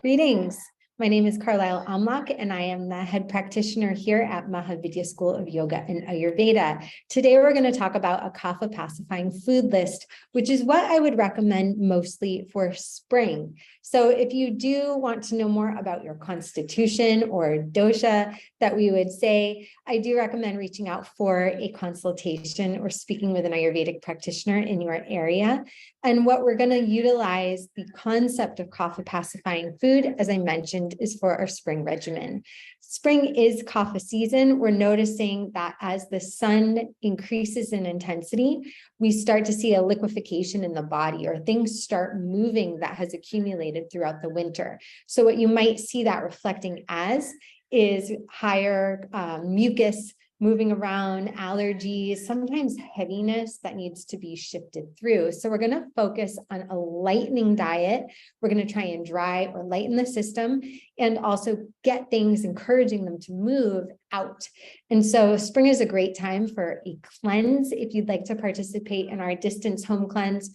Greetings. My name is Carlisle Amlak, and I am the head practitioner here at Mahavidya School of Yoga and Ayurveda. Today, we're going to talk about a kapha pacifying food list, which is what I would recommend mostly for spring. So if you do want to know more about your constitution or dosha that we would say, I do recommend reaching out for a consultation or speaking with an Ayurvedic practitioner in your area. And what we're going to utilize the concept of kapha pacifying food, as I mentioned, is for our spring regimen. Spring is kapha season. We're noticing that as the sun increases in intensity, we start to see a liquefaction in the body, or things start moving that has accumulated throughout the winter. So what you might see that reflecting as is higher mucus moving around, allergies, sometimes heaviness that needs to be shifted through. So we're going to focus on a lightening diet. We're going to try and dry or lighten the system and also get things, encouraging them to move out. And so spring is a great time for a cleanse. If you'd like to participate in our distance home cleanse,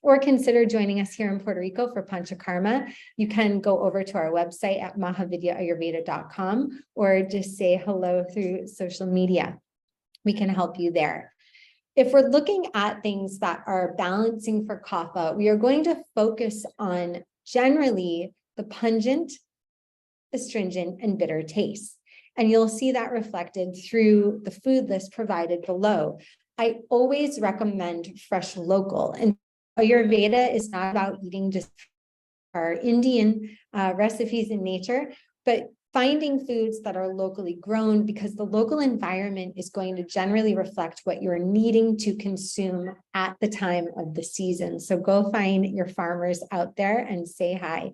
or consider joining us here in Puerto Rico for Panchakarma, you can go over to our website at mahavidyaayurveda.com or just say hello through social media. We can help you there. If we're looking at things that are balancing for kapha, we are going to focus on generally the pungent, astringent, and bitter tastes. And you'll see that reflected through the food list provided below. I always recommend fresh local, and Ayurveda is not about eating just our Indian recipes in nature, but finding foods that are locally grown, because the local environment is going to generally reflect what you're needing to consume at the time of the season. So go find your farmers out there and say hi.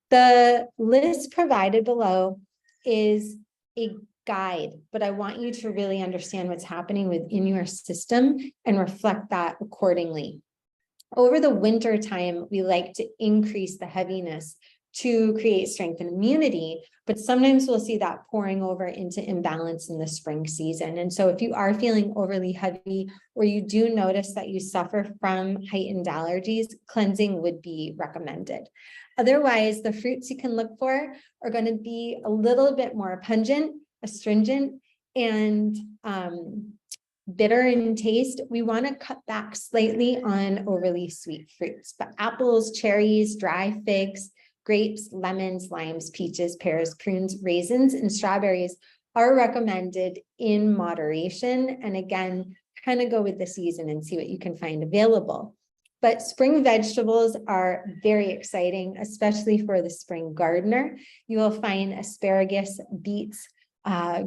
The list provided below is a guide, but I want you to really understand what's happening within your system and reflect that accordingly. Over the winter time, we like to increase the heaviness to create strength and immunity, but sometimes we'll see that pouring over into imbalance in the spring season. And so if you are feeling overly heavy, or you do notice that you suffer from heightened allergies, cleansing would be recommended. Otherwise, the fruits you can look for are going to be a little bit more pungent, astringent, and bitter in taste. We want to cut back slightly on overly sweet fruits, but apples, cherries, dry figs, grapes, lemons, limes, peaches, pears, prunes, raisins, and strawberries are recommended in moderation. And again, kind of go with the season and see what you can find available. But spring vegetables are very exciting, especially for the spring gardener. You will find asparagus, beets,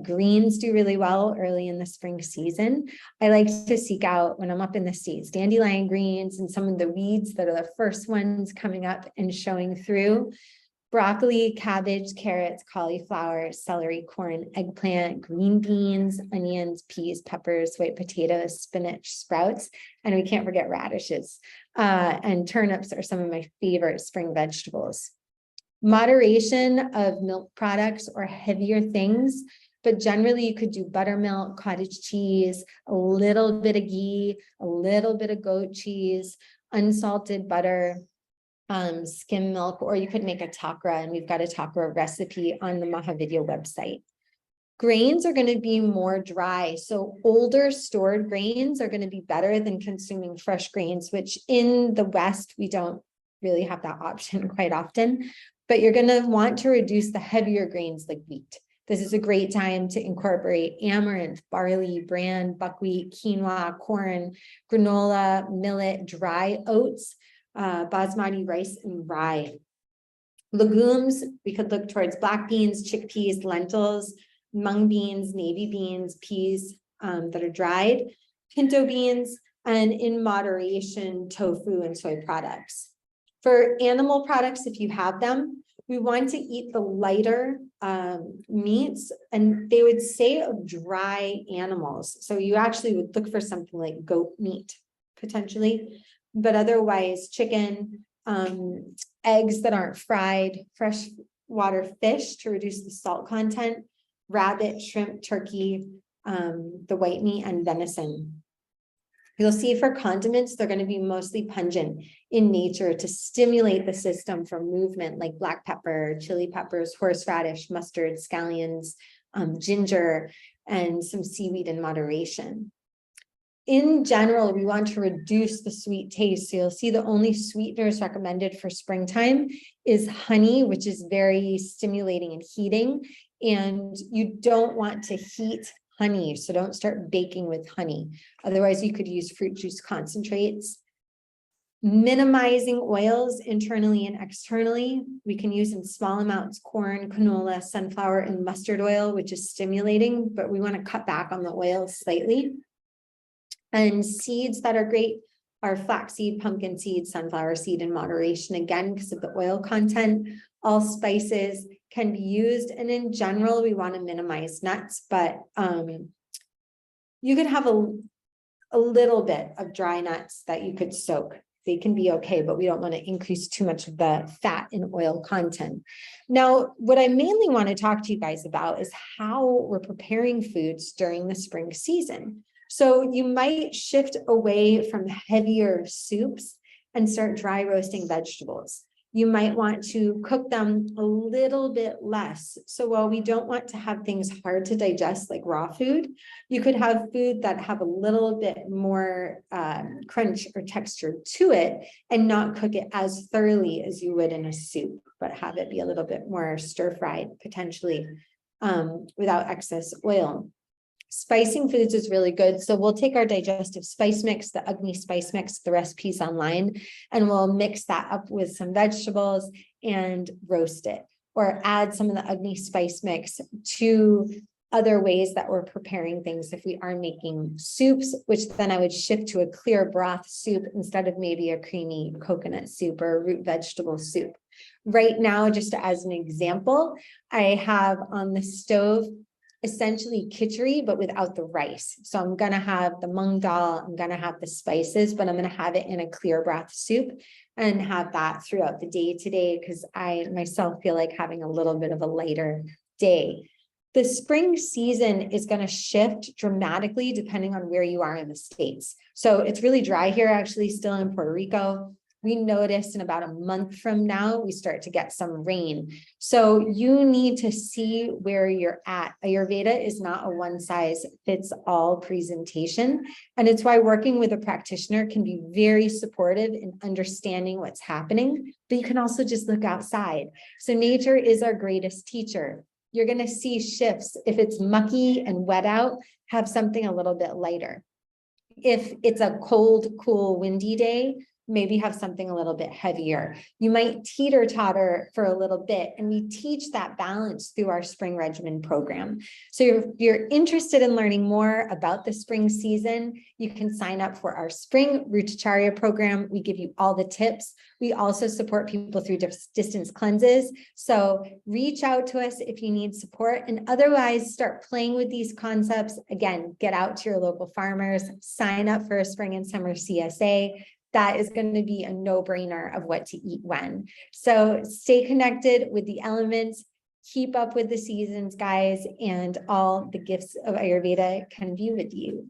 greens do really well early in the spring season. I like to seek out, when I'm up in the States, dandelion greens and some of the weeds that are the first ones coming up and showing through. Broccoli, cabbage, carrots, cauliflower, celery, corn, eggplant, green beans, onions, peas, peppers, white potatoes, spinach, sprouts, and we can't forget radishes. And turnips are some of my favorite spring vegetables. Moderation of milk products or heavier things, but generally you could do buttermilk, cottage cheese, a little bit of ghee, a little bit of goat cheese, unsalted butter, skim milk, or you could make a takra, and we've got a takra recipe on the Mahavidya website. Grains are going to be more dry, so older stored grains are going to be better than consuming fresh grains, which in the West we don't really have that option quite often. But you're going to want to reduce the heavier grains like wheat. This is a great time to incorporate amaranth, barley, bran, buckwheat, quinoa, corn, granola, millet, dry oats, basmati rice, and rye. Legumes, we could look towards black beans, chickpeas, lentils, mung beans, navy beans, peas that are dried, pinto beans, and in moderation, tofu and soy products. For animal products, if you have them, we want to eat the lighter meats, and they would say of dry animals. So you actually would look for something like goat meat, potentially, but otherwise chicken, eggs that aren't fried, fresh water fish to reduce the salt content, rabbit, shrimp, turkey, the white meat, and venison. You'll see for condiments, they're going to be mostly pungent in nature to stimulate the system for movement, like black pepper, chili peppers, horseradish, mustard, scallions, ginger, and some seaweed in moderation. In general, we want to reduce the sweet taste. So you'll see the only sweeteners recommended for springtime is honey, which is very stimulating and heating. And you don't want to heat honey, so don't start baking with honey. Otherwise, you could use fruit juice concentrates. Minimizing oils internally and externally. We can use in small amounts corn, canola, sunflower, and mustard oil, which is stimulating, but we want to cut back on the oil slightly. And seeds that are great are flaxseed, pumpkin seed, sunflower seed in moderation, again, because of the oil content. All spices can be used. And in general, we want to minimize nuts, but you could have a little bit of dry nuts that you could soak. They can be okay, but we don't want to increase too much of the fat and oil content. Now, what I mainly want to talk to you guys about is how we're preparing foods during the spring season. So you might shift away from heavier soups and start dry roasting vegetables. You might want to cook them a little bit less. So while we don't want to have things hard to digest like raw food, you could have food that have a little bit more crunch or texture to it and not cook it as thoroughly as you would in a soup, but have it be a little bit more stir-fried potentially without excess oil. Spicing foods is really good. So we'll take our digestive spice mix, the Agni spice mix, the recipe's online, and we'll mix that up with some vegetables and roast it, or add some of the Agni spice mix to other ways that we're preparing things. If we are making soups, which then I would shift to a clear broth soup instead of maybe a creamy coconut soup or a root vegetable soup. Right now, just as an example, I have on the stove essentially khichdi, but without the rice. So I'm going to have the mung dal, I'm going to have the spices, but I'm going to have it in a clear broth soup and have that throughout the day today, because I myself feel like having a little bit of a lighter day. The spring season is going to shift dramatically depending on where you are in the States. So it's really dry here, actually, still in Puerto Rico. We notice in about a month from now, we start to get some rain. So you need to see where you're at. Ayurveda is not a one size fits all presentation. And it's why working with a practitioner can be very supportive in understanding what's happening, but you can also just look outside. So nature is our greatest teacher. You're going to see shifts. If it's mucky and wet out, have something a little bit lighter. If it's a cold, cool, windy day, maybe have something a little bit heavier. You might teeter-totter for a little bit, and we teach that balance through our spring regimen program. So if you're interested in learning more about the spring season, you can sign up for our spring Ruticharya program. We give you all the tips. We also support people through distance cleanses. So reach out to us if you need support, and otherwise start playing with these concepts. Again, get out to your local farmers, sign up for a spring and summer CSA. That is going to be a no-brainer of what to eat when. So stay connected with the elements, keep up with the seasons, guys, and all the gifts of Ayurveda can be with you.